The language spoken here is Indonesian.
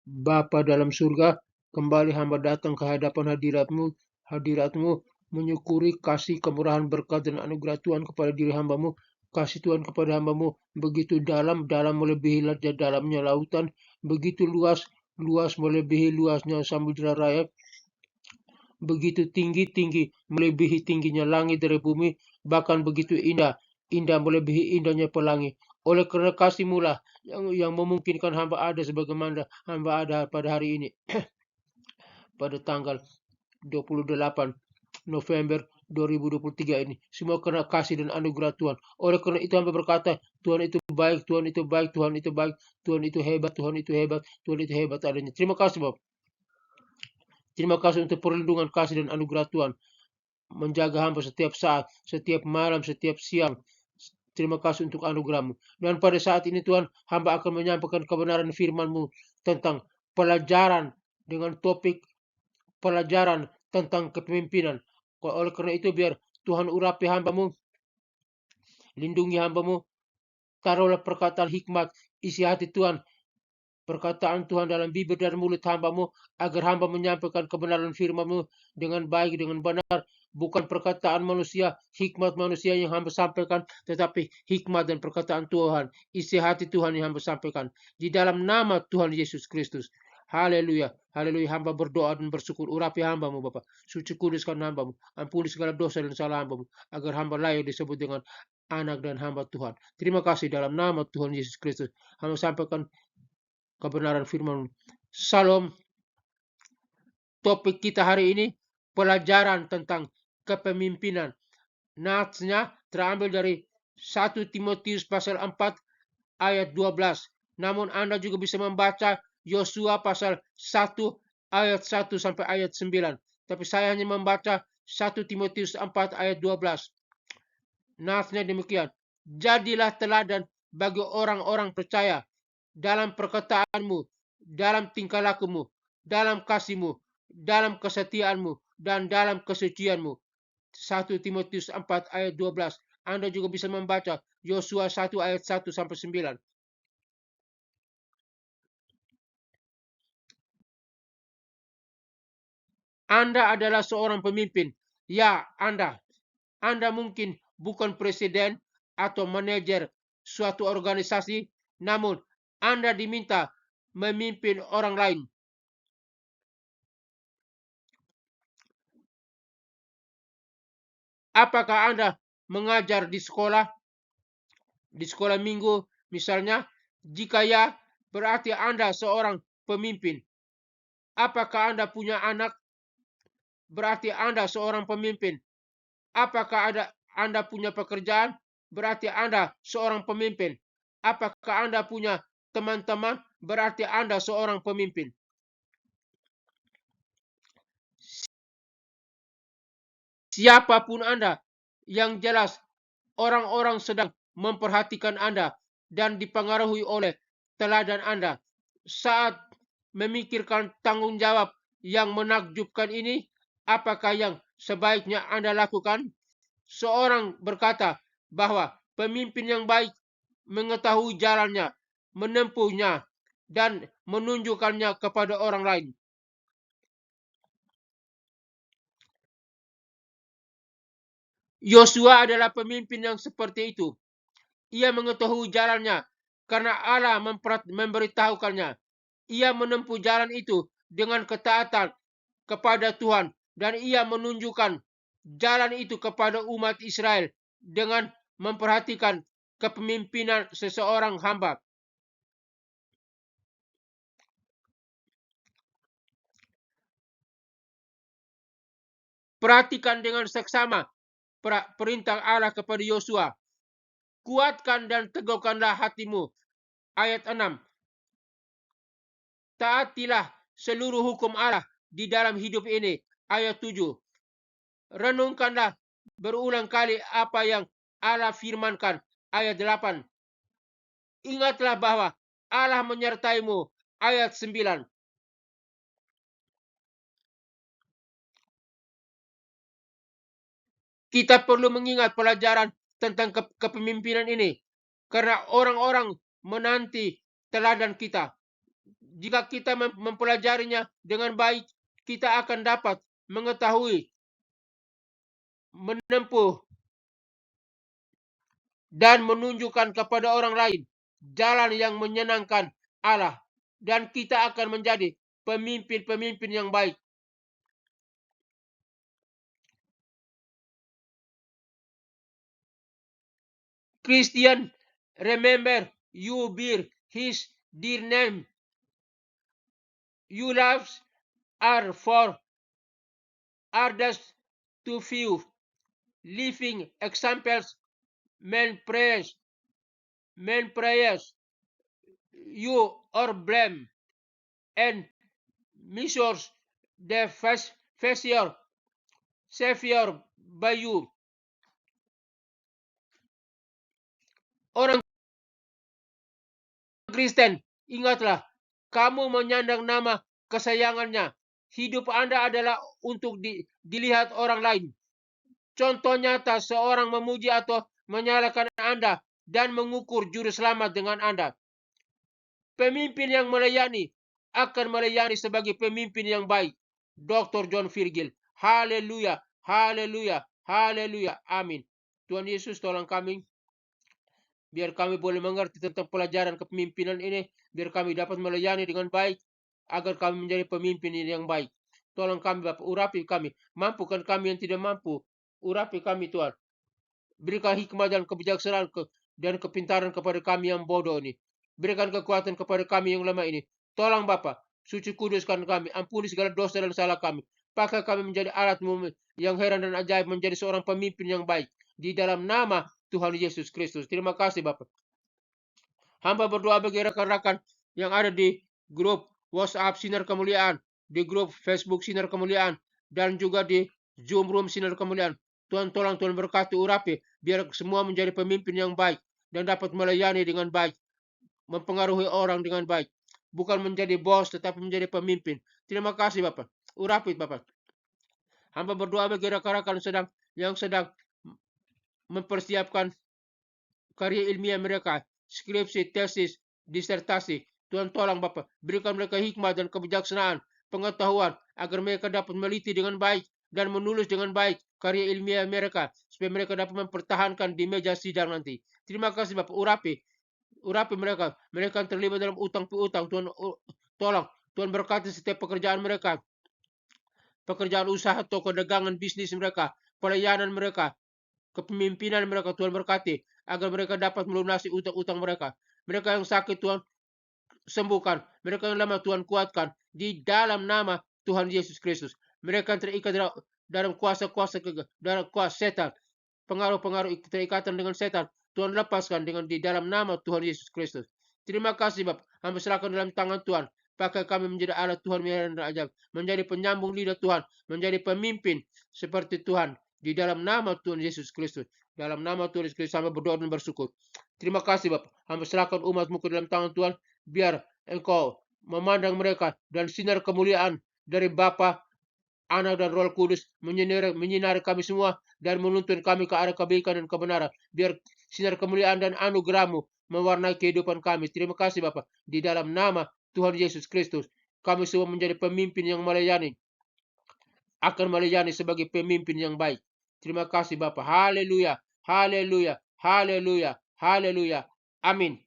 Bapa dalam surga, kembali hamba datang ke hadapan hadiratmu, menyukuri kasih, kemurahan, berkat, dan anugerah Tuhan kepada diri hambamu. Kasih Tuhan kepada hambamu begitu dalam melebihi dalamnya lautan, begitu luas melebihi luasnya samudera raya, begitu tinggi melebihi tingginya langit dari bumi, bahkan begitu indah melebihi indahnya pelangi. Oleh karena kasih-Mu lah yang memungkinkan hamba ada sebagaimana hamba ada pada hari ini, pada tanggal 28 November 2023 ini. Semua karena kasih dan anugerah Tuhan. Oleh karena itu hamba berkata, Tuhan itu baik, Tuhan itu baik, Tuhan itu baik, Tuhan itu hebat, Tuhan itu hebat, Tuhan itu hebat adanya. Terima kasih Bapak. Terima kasih untuk perlindungan, kasih, dan anugerah Tuhan. Menjaga hamba setiap saat, setiap malam, setiap siang. Terima kasih untuk anugerah-Mu. Dan pada saat ini Tuhan, hamba akan menyampaikan kebenaran firman-Mu tentang pelajaran dengan topik pelajaran tentang kepemimpinan. Oleh karena itu biar Tuhan urapi hamba-Mu, lindungi hamba-Mu, taruhlah perkataan hikmat, isi hati Tuhan, perkataan Tuhan dalam bibir dan mulut hamba-Mu, agar hamba menyampaikan kebenaran firman-Mu dengan baik, dengan benar, bukan perkataan manusia, hikmat manusia yang hamba sampaikan, tetapi hikmat dan perkataan Tuhan, isi hati Tuhan yang hamba sampaikan. Di dalam nama Tuhan Yesus Kristus. Haleluya, haleluya. Hamba berdoa dan bersyukur. Urapi hamba-Mu Bapak. Suci kuduskan hamba-Mu. Ampuni segala dosa dan salah hamba-Mu, agar hamba layak disebut dengan anak dan hamba Tuhan. Terima kasih dalam nama Tuhan Yesus Kristus. Hamba sampaikan kebenaran firman. Salam. Topik kita hari ini pelajaran tentang kepemimpinan. Natsnya terambil dari 1 Timotius pasal 4 ayat 12. Namun Anda juga bisa membaca Yosua pasal 1 ayat 1 sampai ayat 9. Tapi saya hanya membaca 1 Timotius 4 ayat 12. Natsnya demikian. Jadilah teladan bagi orang-orang percaya dalam perkataanmu, dalam tingkah lakumu, dalam kasihmu, dalam kesetiaanmu, dan dalam kesucianmu. 1 Timotius 4 ayat 12. Anda juga bisa membaca Yosua 1 ayat 1 sampai 9. Anda adalah seorang pemimpin. Ya, Anda mungkin bukan presiden atau manajer suatu organisasi, namun Anda diminta memimpin orang lain. Apakah Anda mengajar di sekolah minggu misalnya? Jika ya, berarti Anda seorang pemimpin. Apakah Anda punya anak? Berarti Anda seorang pemimpin. Apakah Anda punya pekerjaan? Berarti Anda seorang pemimpin. Apakah Anda punya teman-teman? Berarti Anda seorang pemimpin. Siapapun Anda, yang jelas orang-orang sedang memperhatikan Anda dan dipengaruhi oleh teladan Anda. Saat memikirkan tanggung jawab yang menakjubkan ini, apakah yang sebaiknya Anda lakukan? Seorang berkata bahwa pemimpin yang baik mengetahui jalannya, menempuhnya, dan menunjukkannya kepada orang lain. Yosua adalah pemimpin yang seperti itu. Ia mengetahui jalannya karena Allah memberitahukannya. Ia menempuh jalan itu dengan ketaatan kepada Tuhan, dan ia menunjukkan jalan itu kepada umat Israel dengan memperhatikan kepemimpinan seseorang hamba. Perhatikan dengan seksama perintah Allah kepada Yosua. Kuatkan dan teguhkanlah hatimu. Ayat 6. Taatilah seluruh hukum Allah di dalam hidup ini. Ayat 7. Renungkanlah berulang kali apa yang Allah firmankan. Ayat 8. Ingatlah bahwa Allah menyertaimu. Ayat 9. Kita perlu mengingat pelajaran tentang kepemimpinan ini, karena orang-orang menanti teladan kita. Jika kita mempelajarinya dengan baik, kita akan dapat mengetahui, menempuh, dan menunjukkan kepada orang lain jalan yang menyenangkan Allah. Dan kita akan menjadi pemimpin-pemimpin yang baik. Christian, remember you bear his dear name. Your lives are for others to view. Living examples, men prayers, you are blame, and measures the facial savior by you. Orang Kristen, ingatlah, kamu menyandang nama kesayangannya. Hidup Anda adalah untuk dilihat orang lain. Contoh nyata seorang memuji atau menyalahkan Anda dan mengukur juru selamat dengan Anda. Pemimpin yang melayani akan melayani sebagai pemimpin yang baik. Dr. John Virgil. Haleluya, haleluya, haleluya. Amin. Tuhan Yesus tolong kami, biar kami boleh mengerti tentang pelajaran kepemimpinan ini, biar kami dapat melayani dengan baik, agar kami menjadi pemimpin yang baik. Tolong kami Bapak, urapi kami. Mampukan kami yang tidak mampu. Urapi kami Tuhan. Berikan hikmah dan kebijaksanaan dan kepintaran kepada kami yang bodoh ini. Berikan kekuatan kepada kami yang lemah ini. Tolong Bapa, suci kuduskan kami. Ampuni segala dosa dan salah kami. Pakai kami menjadi alat-Mu yang heran dan ajaib, menjadi seorang pemimpin yang baik. Di dalam nama Tuhan Yesus Kristus. Terima kasih Bapak. Hamba berdoa bagi rekan-rekan yang ada di grup WhatsApp Sinar Kemuliaan, di grup Facebook Sinar Kemuliaan, dan juga di Zoom Room Sinar Kemuliaan. Tuhan tolong, Tuhan berkati, urapi, biar semua menjadi pemimpin yang baik dan dapat melayani dengan baik, mempengaruhi orang dengan baik, bukan menjadi bos tetapi menjadi pemimpin. Terima kasih Bapak, urapi Bapak. Hamba berdoa bagi rekan-rekan yang sedang mempersiapkan karya ilmiah mereka, skripsi, tesis, disertasi. Tuhan tolong Bapak, berikan mereka hikmah dan kebijaksanaan, pengetahuan, agar mereka dapat meliti dengan baik dan menulis dengan baik karya ilmiah mereka, supaya mereka dapat mempertahankan di meja sidang nanti. Terima kasih Bapak, urapi mereka yang terlibat dalam utang piutang. Tuhan tolong, Tuhan berkati setiap pekerjaan mereka, pekerjaan usaha, toko dagangan, bisnis mereka, pelayanan mereka, kepemimpinan mereka. Tuhan berkati, agar mereka dapat melunasi utang-utang mereka. Mereka yang sakit Tuhan sembuhkan, mereka yang lemah Tuhan kuatkan, di dalam nama Tuhan Yesus Kristus. Mereka yang terikat dalam kuasa-kuasa dalam kuasa setan, pengaruh-pengaruh terikatan dengan setan, Tuhan lepaskan di dalam nama Tuhan Yesus Kristus. Terima kasih Bapak, hamba serahkan dalam tangan Tuhan. Pakai kami menjadi alat Tuhan yang ajaib, menjadi penyambung lidah Tuhan, menjadi pemimpin seperti Tuhan, di dalam nama Tuhan Yesus Kristus. Dalam nama Tuhan Yesus Kristus, hamba berdoa dan bersyukur. Terima kasih Bapak, hamba serahkan umat-Mu ke dalam tangan Tuhan, biar Engkau memandang mereka dan sinar kemuliaan dari Bapa, Anak dan Roh Kudus menyinari kami semua dan menuntun kami ke arah kebaikan dan kebenaran. Biar sinar kemuliaan dan anugerah-Mu mewarnai kehidupan kami. Terima kasih Bapak, di dalam nama Tuhan Yesus Kristus, kami semua menjadi pemimpin yang melayani, akan melayani sebagai pemimpin yang baik. Terima kasih Bapak. Haleluya, haleluya, haleluya, haleluya. Amin.